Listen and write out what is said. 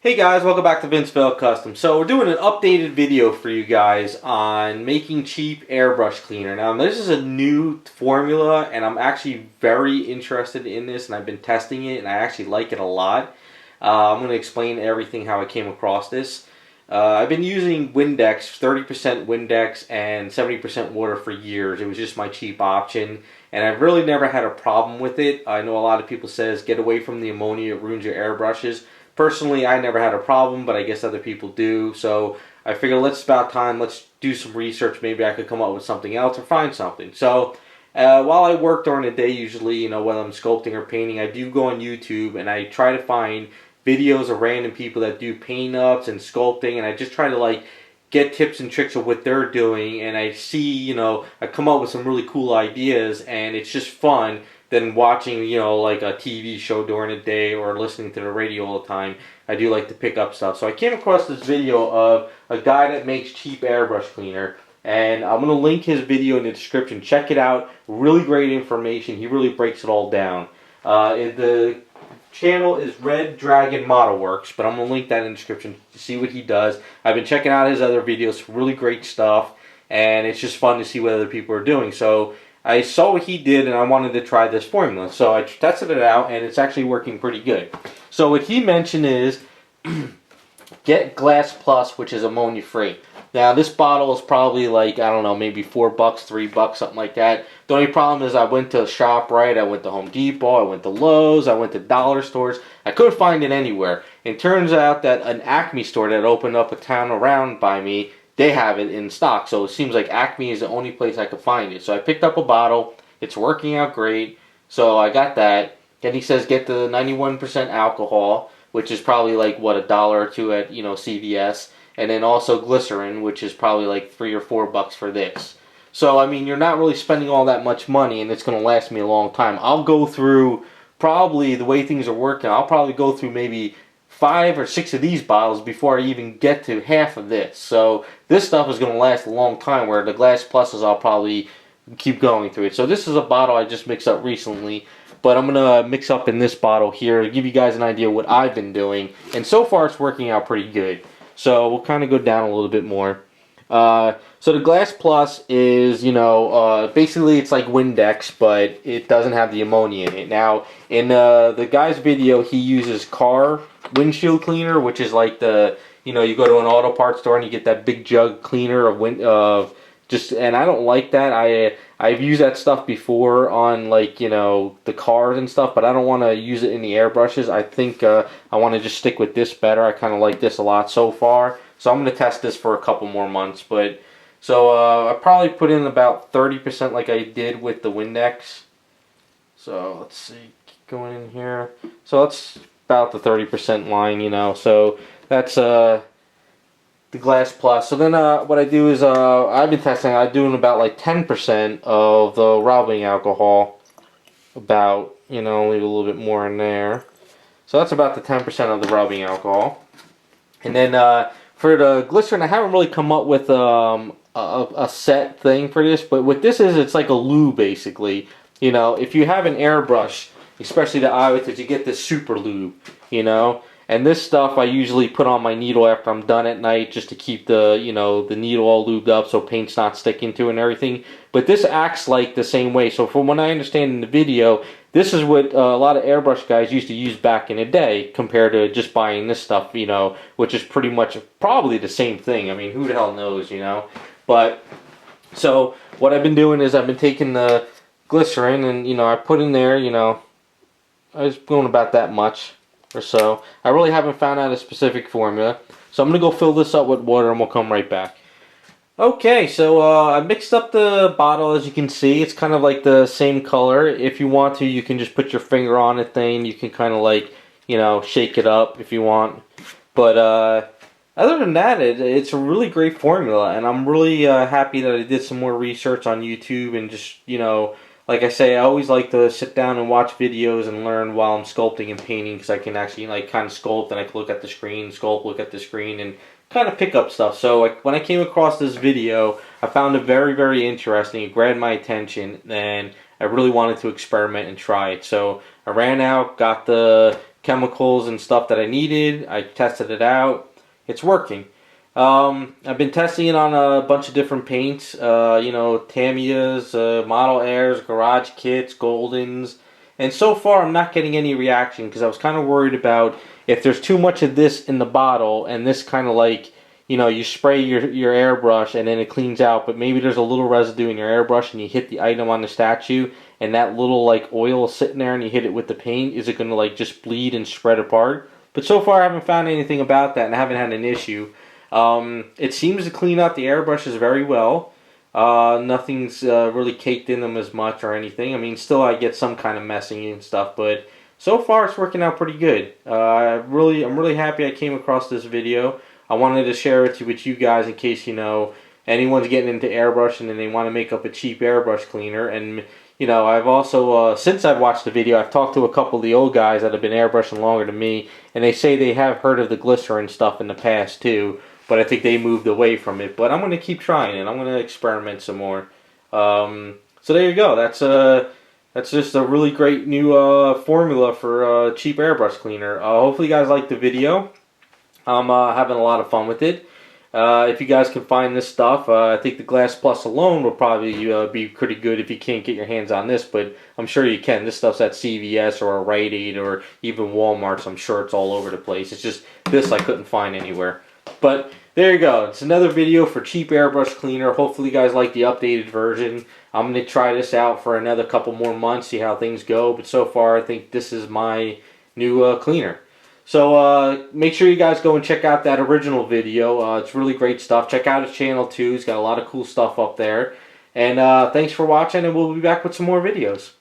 Hey guys, welcome back to Vince-Vell Custom. So we're doing an updated video for you guys on making cheap airbrush cleaner. Now this is a new formula and I'm actually very interested in this and I've been testing it and I actually like it a lot. I'm going to explain everything how I came across this. I've been using Windex, 30% Windex and 70% water for years. It was just my cheap option and I've really never had a problem with it. I know a lot of people says get away from the ammonia, it ruins your airbrushes. Personally, I never had a problem, but I guess other people do. So I figured it's about time. Let's do some research. Maybe I could come up with something else or find something. So while I work during the day, usually, whether I'm sculpting or painting, I do go on YouTube and I try to find videos of random people that do paint ups and sculpting, and I just try to get tips and tricks of what they're doing. And I see, I come up with some really cool ideas, and it's just fun than watching, like a TV show during the day or listening to the radio all the time. I do like to pick up stuff. So I came across this video of a guy that makes cheap airbrush cleaner, and I'm going to link his video in the description. Check it out. Really great information. He really breaks it all down. The channel is Red Dragon Modelwerks, but I'm going to link that in the description to see what he does. I've been checking out his other videos. Really great stuff, and it's just fun to see what other people are doing. So I saw what he did and I wanted to try this formula. So I tested it out and it's actually working pretty good. So what he mentioned is get Glass Plus, which is ammonia free. Now this bottle is probably I don't know, maybe $4, $3, something like that. The only problem is I went to ShopRite, I went to Home Depot, I went to Lowe's, I went to dollar stores. I couldn't find it anywhere. It turns out that an Acme store that opened up a town around by me, they have it in stock. So it seems like Acme is the only place I could find it. So I picked up a bottle. It's working out great. So I got that. And he says get the 91% alcohol, which is probably what, $1 or $2 at CVS. And then also glycerin, which is probably $3 or $4 for this. So I mean, you're not really spending all that much money, and it's going to last me a long time. I'll go through, probably the way things are working, I'll probably go through maybe 5 or 6 of these bottles before I even get to half of this. So this stuff is going to last a long time, where the Glass Pluses I'll probably keep going through it. So this is a bottle I just mixed up recently, but I'm going to mix up in this bottle here to give you guys an idea of what I've been doing. And so far it's working out pretty good. So we'll kind of go down a little bit more. So the Glass Plus is, basically it's like Windex, but it doesn't have the ammonia in it. Now, in the guy's video, he uses car windshield cleaner, which is like you go to an auto parts store and you get that big jug cleaner of and I don't like that. I've used that stuff before on the cars and stuff, but I don't want to use it in the airbrushes. I think I want to just stick with this better. I kind of like this a lot so far. So I'm going to test this for a couple more months. But so I probably put in about 30% like I did with the Windex. So let's see, keep going in here. So that's about the 30% line, So that's the Glass Plus. So then what I do is I've been testing. I'm doing about 10% of the rubbing alcohol. About leave a little bit more in there. So that's about the 10% of the rubbing alcohol. And then for the glycerin, I haven't really come up with a set thing for this, but what this is, it's like a lube basically. If you have an airbrush, especially the eyelets, you get this super lube, and this stuff I usually put on my needle after I'm done at night just to keep the the needle all lubed up so paint's not sticking to it and everything. But this acts like the same way. So from what I understand in the video, this is what a lot of airbrush guys used to use back in the day compared to just buying this stuff, which is pretty much probably the same thing. I mean, who the hell knows, But so what I've been doing is I've been taking the glycerin and I put in there, I was doing about that much or so. I really haven't found out a specific formula. So I'm going to go fill this up with water and we'll come right back. Okay, so I mixed up the bottle. As you can see, it's kind of like the same color. If you want to, you can just put your finger on it thing. You can kind of shake it up if you want. But other than that, it's a really great formula. And I'm really happy that I did some more research on YouTube and just, like I say, I always like to sit down and watch videos and learn while I'm sculpting and painting, because I can actually kind of sculpt and I can look at the screen, sculpt, look at the screen, and kind of pick up stuff. So when I came across this video, I found it very, very interesting. It grabbed my attention, and I really wanted to experiment and try it. So I ran out, got the chemicals and stuff that I needed. I tested it out. It's working. I've been testing it on a bunch of different paints, you know, Tamiya's, Model Airs, Garage Kits, Goldens, and so far I'm not getting any reaction because I was kind of worried about if there's too much of this in the bottle and this kind of like, you know, you spray your airbrush and then it cleans out, but maybe there's a little residue in your airbrush and you hit the item on the statue and that little like oil is sitting there and you hit it with the paint, is it going to like just bleed and spread apart? But so far I haven't found anything about that and I haven't had an issue. It seems to clean out the airbrushes very well. Nothing's really caked in them as much or anything. I mean, still I get some kind of messing and stuff, but so far it's working out pretty good. I'm really happy I came across this video. I wanted to share it with you guys in case, you know, anyone's getting into airbrushing and they want to make up a cheap airbrush cleaner. And, you know, I've also, since I've watched the video, I've talked to a couple of the old guys that have been airbrushing longer than me, and they say they have heard of the glycerin stuff in the past too, but I think they moved away from it. But I'm going to keep trying it. I'm going to experiment some more. So there you go. That's just a really great new formula for cheap airbrush cleaner. Hopefully you guys liked the video. I'm having a lot of fun with it. If you guys can find this stuff, I think the Glass Plus alone will probably be pretty good if you can't get your hands on this, but I'm sure you can. This stuff's at CVS or a Rite Aid or even Walmart, so I'm sure it's all over the place. It's just this I couldn't find anywhere. But there you go. It's another video for cheap airbrush cleaner. Hopefully you guys like the updated version. I'm going to try this out for another couple more months, see how things go, but so far I think this is my new cleaner. So make sure you guys go and check out that original video. It's really great stuff. Check out his channel too. He's got a lot of cool stuff up there. And thanks for watching, and we'll be back with some more videos.